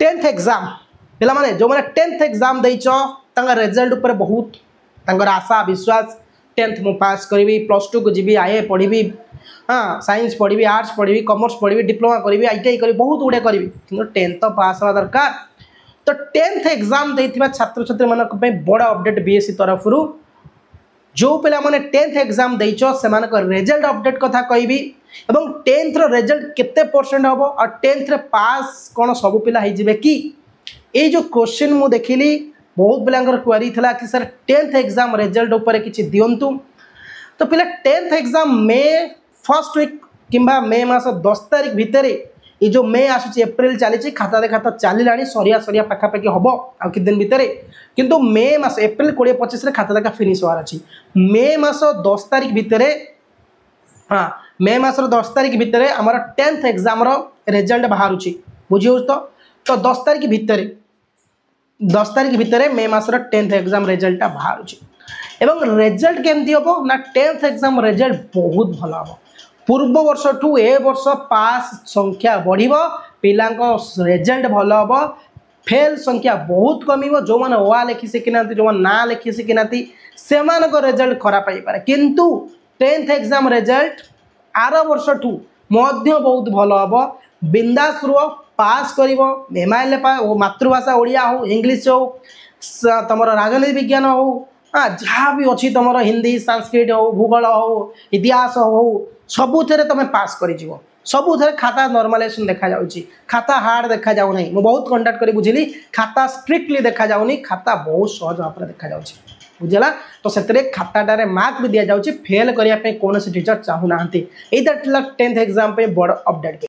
10th exam पिला माने जो माने 10th एग्जाम देइछ तांगा रिजल्ट ऊपर बहुत तांगर आशा विश्वास 10th मु पास करबी प्लस 2 को जीबी आईए पढ़ी हाँ साइंस पढ़ी आर्ट्स पढ़ी कॉमर्स पढ़ी डिप्लोमा करी आईटीआई करी बहुत गुड़े करी कि 10th तो पास हवा दरकार तो 10th एग्जाम देथिबा छात्र छात्री मानक पे बड़ा अपडेट बीएससी तरफ रु जो पिला माने 10th एग्जाम देइछ से मानक रिजल्ट अपडेट कथा कहबी एवं 10th रो रिजल्ट केते परसेंट हबो और 10th रे पास कोन सब पिला हे जिवे कि ए जो क्वेश्चन मु देखिली बहुत पिलांगर क्वेरी थला कि सर 10th एग्जाम रिजल्ट ऊपर किछि दियंतु तो पिला 10th एग्जाम मे फर्स्ट वीक किंबा मे मास 10 तारिख भितरे ये जो मे आसुची एप्रिल चली खाता देखा तो चलिलानी सरिया सरिया पाखापाखि हम आ कि दिन भितर किंतु मे मास एप्रिल 20-25 खाता देखा फिनिश होवार अच्छी मे मास 10 तारिख भितर हाँ मे मास 10 तारिख भितर आमर 10th एग्जाम रिजल्ट बाहर बुझे तो 10 तारिख भितर मे मास 10th एग्जाम रिजल्ट बाहर एवं रिजल्ट केमती हम ना 10th एग्जाम रिजल्ट बहुत भल हम पूर्व वर्ष ठू ए वर्ष पास संख्या बढ़ पिला रिजल्ट भल हम फेल संख्या बहुत कम जो मैंने ओआ लिखि शिखिना जो ना लिखि शिखिना से रिजल्ट खराब हो किंतु 10th एग्जाम रिजल्ट आर वर्ष ठू बहुत भल हम बिंदास रुह पास कर एमआईएल मातृभाषा ओडिया हो इंग्लीश हो तुम राजनीति विज्ञान हो हाँ जहाँ भी अच्छी तुम हिंदी संस्कृत हो भूगोल हो इतिहास हो सबुथे तुम पास कर सबुथे खाता नॉर्मलाइजेशन देखा जाउची खाता हार्ड देखा जाऊ नहीं मु बहुत कंडक्ट करी बुझिली खाता स्ट्रिक्टली देखा जाउनी खाता बहुत सहज भाव देखा जाउची बुझला तो से खाताटारे मार्क भी दिया जाउची फेल करिया पे कोनोसी टीचर चाहू नाहंती एटा 10th एग्जाम पे बड़ अपडेट।